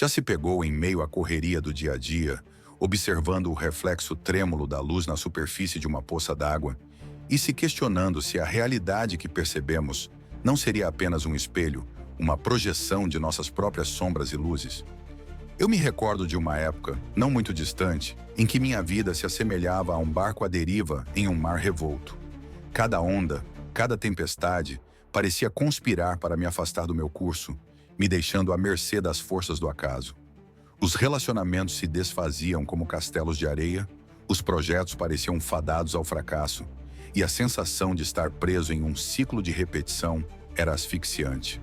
Já se pegou em meio à correria do dia a dia, observando o reflexo trêmulo da luz na superfície de uma poça d'água e se questionando se a realidade que percebemos não seria apenas um espelho, uma projeção de nossas próprias sombras e luzes? Eu me recordo de uma época, não muito distante, em que minha vida se assemelhava a um barco à deriva em um mar revolto. Cada onda, cada tempestade, parecia conspirar para me afastar do meu curso, me deixando à mercê das forças do acaso. Os relacionamentos se desfaziam como castelos de areia, os projetos pareciam fadados ao fracasso, e a sensação de estar preso em um ciclo de repetição era asfixiante.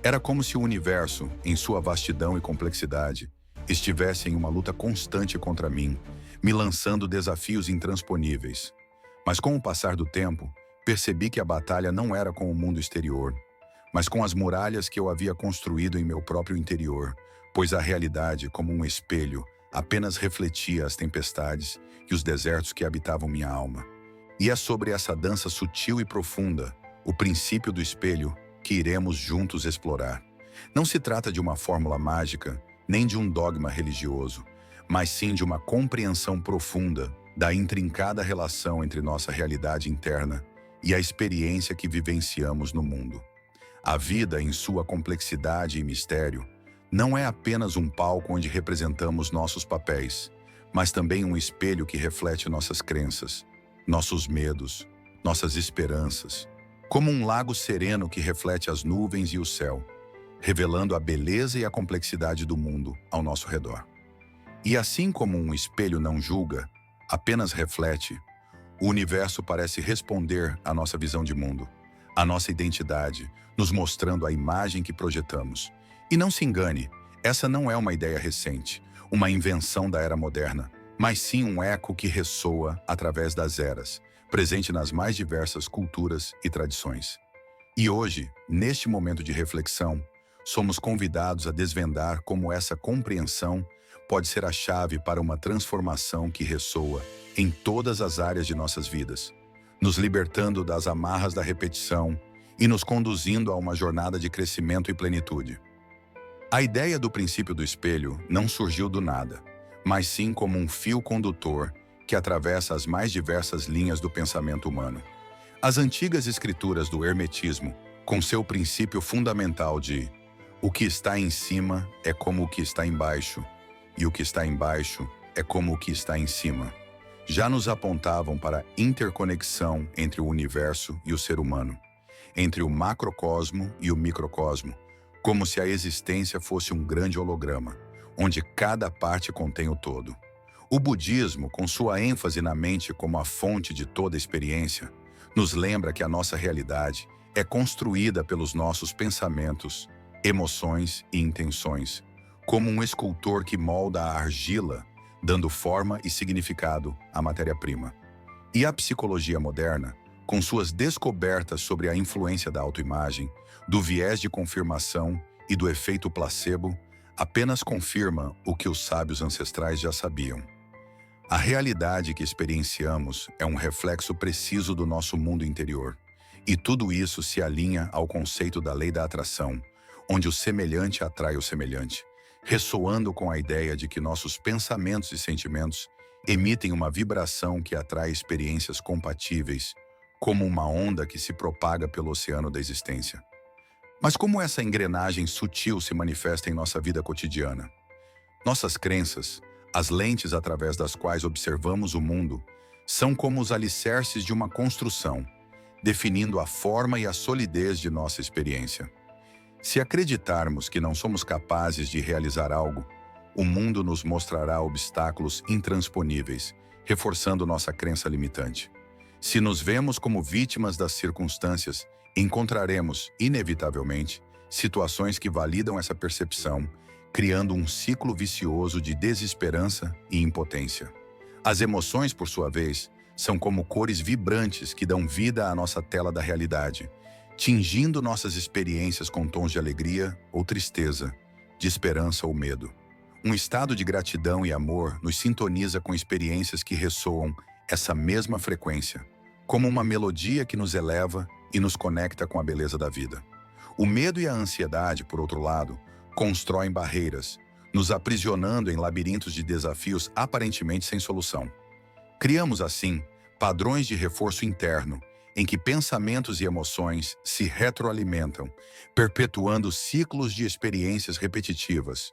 Era como se o universo, em sua vastidão e complexidade, estivesse em uma luta constante contra mim, me lançando desafios intransponíveis. Mas com o passar do tempo, percebi que a batalha não era com o mundo exterior, mas com as muralhas que eu havia construído em meu próprio interior, pois a realidade, como um espelho, apenas refletia as tempestades e os desertos que habitavam minha alma. E é sobre essa dança sutil e profunda, o princípio do espelho, que iremos juntos explorar. Não se trata de uma fórmula mágica, nem de um dogma religioso, mas sim de uma compreensão profunda da intrincada relação entre nossa realidade interna e a experiência que vivenciamos no mundo. A vida, em sua complexidade e mistério, não é apenas um palco onde representamos nossos papéis, mas também um espelho que reflete nossas crenças, nossos medos, nossas esperanças, como um lago sereno que reflete as nuvens e o céu, revelando a beleza e a complexidade do mundo ao nosso redor. E assim como um espelho não julga, apenas reflete, o universo parece responder à nossa visão de mundo, à nossa identidade, nos mostrando a imagem que projetamos. E não se engane, essa não é uma ideia recente, uma invenção da era moderna, mas sim um eco que ressoa através das eras, presente nas mais diversas culturas e tradições. E hoje, neste momento de reflexão, somos convidados a desvendar como essa compreensão pode ser a chave para uma transformação que ressoa em todas as áreas de nossas vidas, nos libertando das amarras da repetição e nos conduzindo a uma jornada de crescimento e plenitude. A ideia do princípio do espelho não surgiu do nada, mas sim como um fio condutor que atravessa as mais diversas linhas do pensamento humano. As antigas escrituras do hermetismo, com seu princípio fundamental de o que está em cima é como o que está embaixo, e o que está embaixo é como o que está em cima, já nos apontavam para a interconexão entre o universo e o ser humano, entre o macrocosmo e o microcosmo, como se a existência fosse um grande holograma, onde cada parte contém o todo. O budismo, com sua ênfase na mente como a fonte de toda experiência, nos lembra que a nossa realidade é construída pelos nossos pensamentos, emoções e intenções, como um escultor que molda a argila, dando forma e significado à matéria-prima. E a psicologia moderna, com suas descobertas sobre a influência da autoimagem, do viés de confirmação e do efeito placebo, apenas confirma o que os sábios ancestrais já sabiam. A realidade que experienciamos é um reflexo preciso do nosso mundo interior, e tudo isso se alinha ao conceito da lei da atração, onde o semelhante atrai o semelhante, ressoando com a ideia de que nossos pensamentos e sentimentos emitem uma vibração que atrai experiências compatíveis, como uma onda que se propaga pelo oceano da existência. Mas como essa engrenagem sutil se manifesta em nossa vida cotidiana? Nossas crenças, as lentes através das quais observamos o mundo, são como os alicerces de uma construção, definindo a forma e a solidez de nossa experiência. Se acreditarmos que não somos capazes de realizar algo, o mundo nos mostrará obstáculos intransponíveis, reforçando nossa crença limitante. Se nos vemos como vítimas das circunstâncias, encontraremos, inevitavelmente, situações que validam essa percepção, criando um ciclo vicioso de desesperança e impotência. As emoções, por sua vez, são como cores vibrantes que dão vida à nossa tela da realidade, tingindo nossas experiências com tons de alegria ou tristeza, de esperança ou medo. Um estado de gratidão e amor nos sintoniza com experiências que ressoam essa mesma frequência, como uma melodia que nos eleva e nos conecta com a beleza da vida. O medo e a ansiedade, por outro lado, constroem barreiras, nos aprisionando em labirintos de desafios aparentemente sem solução. Criamos, assim, padrões de reforço interno, em que pensamentos e emoções se retroalimentam, perpetuando ciclos de experiências repetitivas,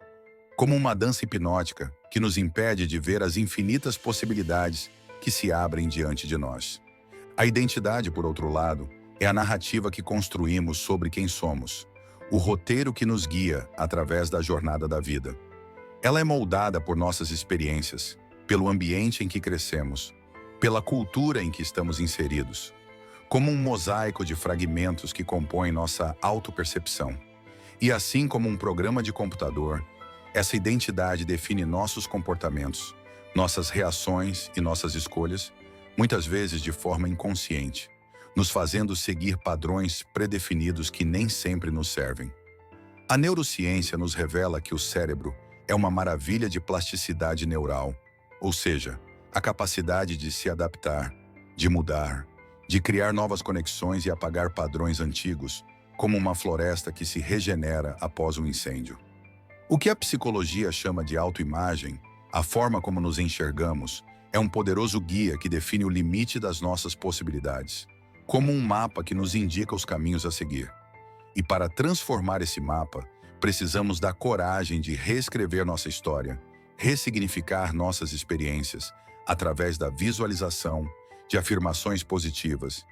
como uma dança hipnótica que nos impede de ver as infinitas possibilidades que se abrem diante de nós. A identidade, por outro lado, é a narrativa que construímos sobre quem somos, o roteiro que nos guia através da jornada da vida. Ela é moldada por nossas experiências, pelo ambiente em que crescemos, pela cultura em que estamos inseridos, como um mosaico de fragmentos que compõem nossa autopercepção. E assim como um programa de computador, essa identidade define nossos comportamentos, nossas reações e nossas escolhas, muitas vezes de forma inconsciente, nos fazendo seguir padrões predefinidos que nem sempre nos servem. A neurociência nos revela que o cérebro é uma maravilha de plasticidade neural, ou seja, a capacidade de se adaptar, de mudar, de criar novas conexões e apagar padrões antigos, como uma floresta que se regenera após um incêndio. O que a psicologia chama de autoimagem, a forma como nos enxergamos, é um poderoso guia que define o limite das nossas possibilidades, como um mapa que nos indica os caminhos a seguir. E para transformar esse mapa, precisamos da coragem de reescrever nossa história, ressignificar nossas experiências, através da visualização, de afirmações positivas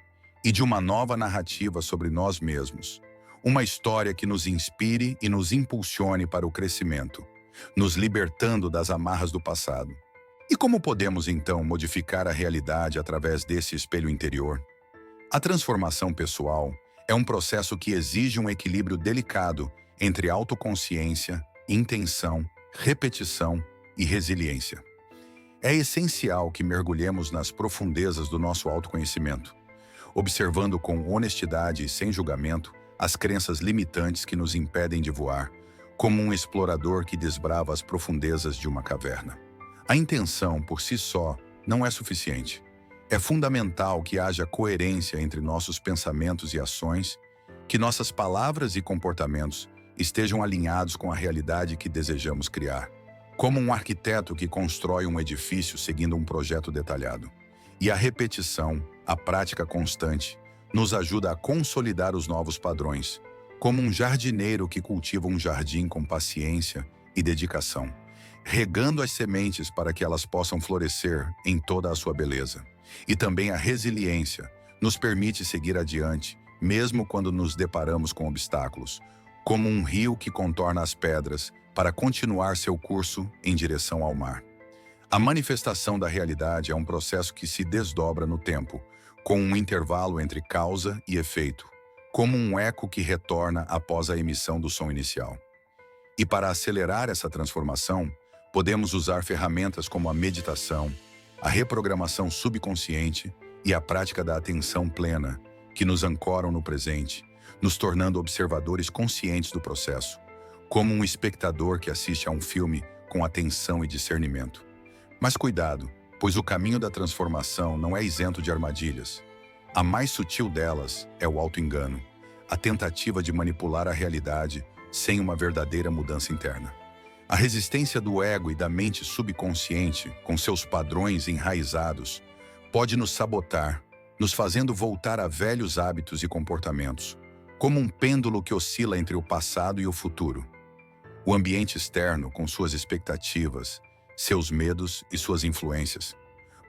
e de uma nova narrativa sobre nós mesmos. Uma história que nos inspire e nos impulsione para o crescimento, nos libertando das amarras do passado. E como podemos, então, modificar a realidade através desse espelho interior? A transformação pessoal é um processo que exige um equilíbrio delicado entre autoconsciência, intenção, repetição e resiliência. É essencial que mergulhemos nas profundezas do nosso autoconhecimento, observando com honestidade e sem julgamento as crenças limitantes que nos impedem de voar, como um explorador que desbrava as profundezas de uma caverna. A intenção, por si só, não é suficiente. É fundamental que haja coerência entre nossos pensamentos e ações, que nossas palavras e comportamentos estejam alinhados com a realidade que desejamos criar, como um arquiteto que constrói um edifício seguindo um projeto detalhado. E a repetição, a prática constante, nos ajuda a consolidar os novos padrões, como um jardineiro que cultiva um jardim com paciência e dedicação, regando as sementes para que elas possam florescer em toda a sua beleza. E também a resiliência nos permite seguir adiante, mesmo quando nos deparamos com obstáculos, como um rio que contorna as pedras para continuar seu curso em direção ao mar. A manifestação da realidade é um processo que se desdobra no tempo, com um intervalo entre causa e efeito, como um eco que retorna após a emissão do som inicial. E para acelerar essa transformação, podemos usar ferramentas como a meditação, a reprogramação subconsciente e a prática da atenção plena, que nos ancoram no presente, nos tornando observadores conscientes do processo, como um espectador que assiste a um filme com atenção e discernimento. Mas cuidado, pois o caminho da transformação não é isento de armadilhas. A mais sutil delas é o auto-engano, a tentativa de manipular a realidade sem uma verdadeira mudança interna. A resistência do ego e da mente subconsciente, com seus padrões enraizados, pode nos sabotar, nos fazendo voltar a velhos hábitos e comportamentos, como um pêndulo que oscila entre o passado e o futuro. O ambiente externo, com suas expectativas, seus medos e suas influências,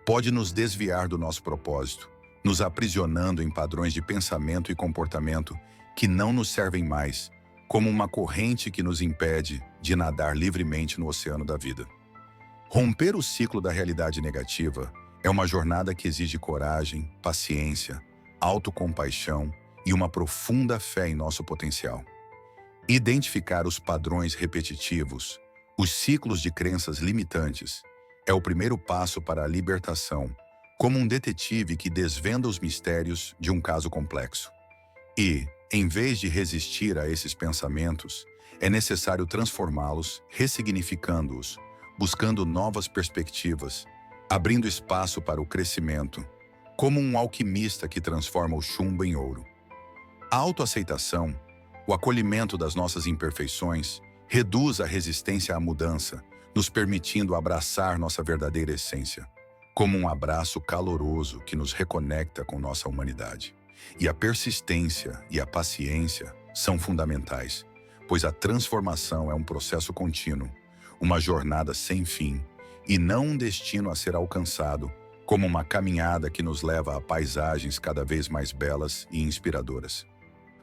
pode nos desviar do nosso propósito, nos aprisionando em padrões de pensamento e comportamento que não nos servem mais, como uma corrente que nos impede de nadar livremente no oceano da vida. Romper o ciclo da realidade negativa é uma jornada que exige coragem, paciência, autocompaixão e uma profunda fé em nosso potencial. Identificar os padrões repetitivos, os ciclos de crenças limitantes, é o primeiro passo para a libertação, como um detetive que desvenda os mistérios de um caso complexo. E, em vez de resistir a esses pensamentos, é necessário transformá-los, ressignificando-os, buscando novas perspectivas, abrindo espaço para o crescimento, como um alquimista que transforma o chumbo em ouro. A autoaceitação, o acolhimento das nossas imperfeições Reduz a resistência à mudança, nos permitindo abraçar nossa verdadeira essência, como um abraço caloroso que nos reconecta com nossa humanidade. E a persistência e a paciência são fundamentais, pois a transformação é um processo contínuo, uma jornada sem fim, e não um destino a ser alcançado, como uma caminhada que nos leva a paisagens cada vez mais belas e inspiradoras.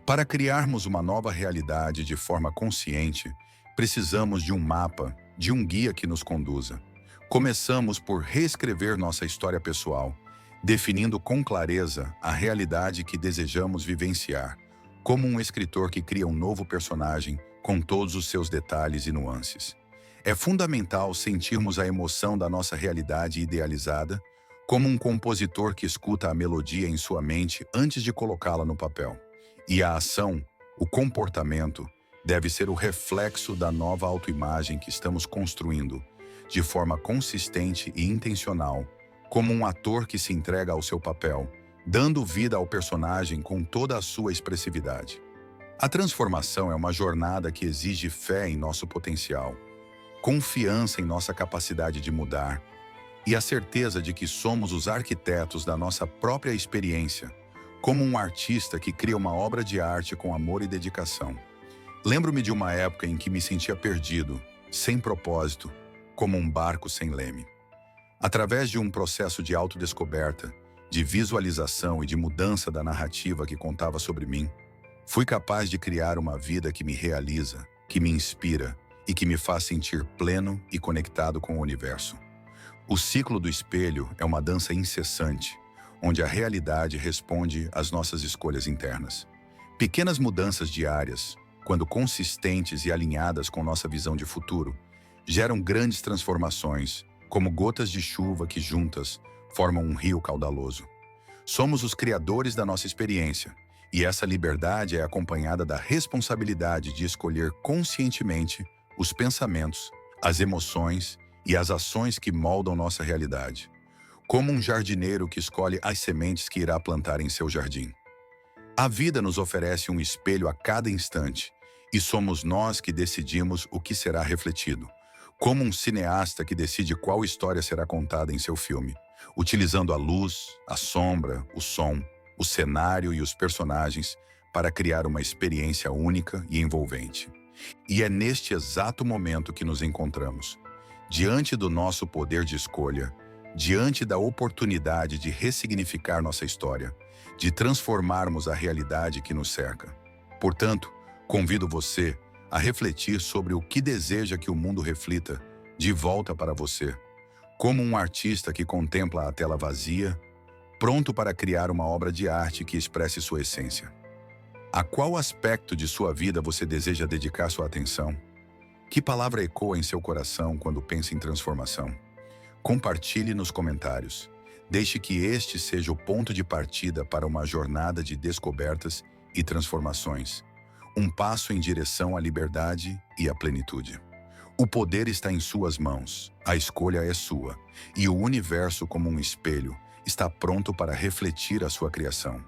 Para criarmos uma nova realidade de forma consciente, precisamos de um mapa, de um guia que nos conduza. Começamos por reescrever nossa história pessoal, definindo com clareza a realidade que desejamos vivenciar, como um escritor que cria um novo personagem com todos os seus detalhes e nuances. É fundamental sentirmos a emoção da nossa realidade idealizada, como um compositor que escuta a melodia em sua mente antes de colocá-la no papel. E a ação, o comportamento, deve ser o reflexo da nova autoimagem que estamos construindo, de forma consistente e intencional, como um ator que se entrega ao seu papel, dando vida ao personagem com toda a sua expressividade. A transformação é uma jornada que exige fé em nosso potencial, confiança em nossa capacidade de mudar e a certeza de que somos os arquitetos da nossa própria experiência, como um artista que cria uma obra de arte com amor e dedicação. Lembro-me de uma época em que me sentia perdido, sem propósito, como um barco sem leme. Através de um processo de autodescoberta, de visualização e de mudança da narrativa que contava sobre mim, fui capaz de criar uma vida que me realiza, que me inspira e que me faz sentir pleno e conectado com o universo. O ciclo do espelho é uma dança incessante, onde a realidade responde às nossas escolhas internas. Pequenas mudanças diárias, quando consistentes e alinhadas com nossa visão de futuro, geram grandes transformações, como gotas de chuva que juntas formam um rio caudaloso. Somos os criadores da nossa experiência, e essa liberdade é acompanhada da responsabilidade de escolher conscientemente os pensamentos, as emoções e as ações que moldam nossa realidade, como um jardineiro que escolhe as sementes que irá plantar em seu jardim. A vida nos oferece um espelho a cada instante, e somos nós que decidimos o que será refletido, como um cineasta que decide qual história será contada em seu filme, utilizando a luz, a sombra, o som, o cenário e os personagens para criar uma experiência única e envolvente. E é neste exato momento que nos encontramos, diante do nosso poder de escolha, diante da oportunidade de ressignificar nossa história, de transformarmos a realidade que nos cerca. Portanto, convido você a refletir sobre o que deseja que o mundo reflita de volta para você, como um artista que contempla a tela vazia, pronto para criar uma obra de arte que expresse sua essência. A qual aspecto de sua vida você deseja dedicar sua atenção? Que palavra ecoa em seu coração quando pensa em transformação? Compartilhe nos comentários. Deixe que este seja o ponto de partida para uma jornada de descobertas e transformações. Um passo em direção à liberdade e à plenitude. O poder está em suas mãos, a escolha é sua, e o universo, como um espelho, está pronto para refletir a sua criação.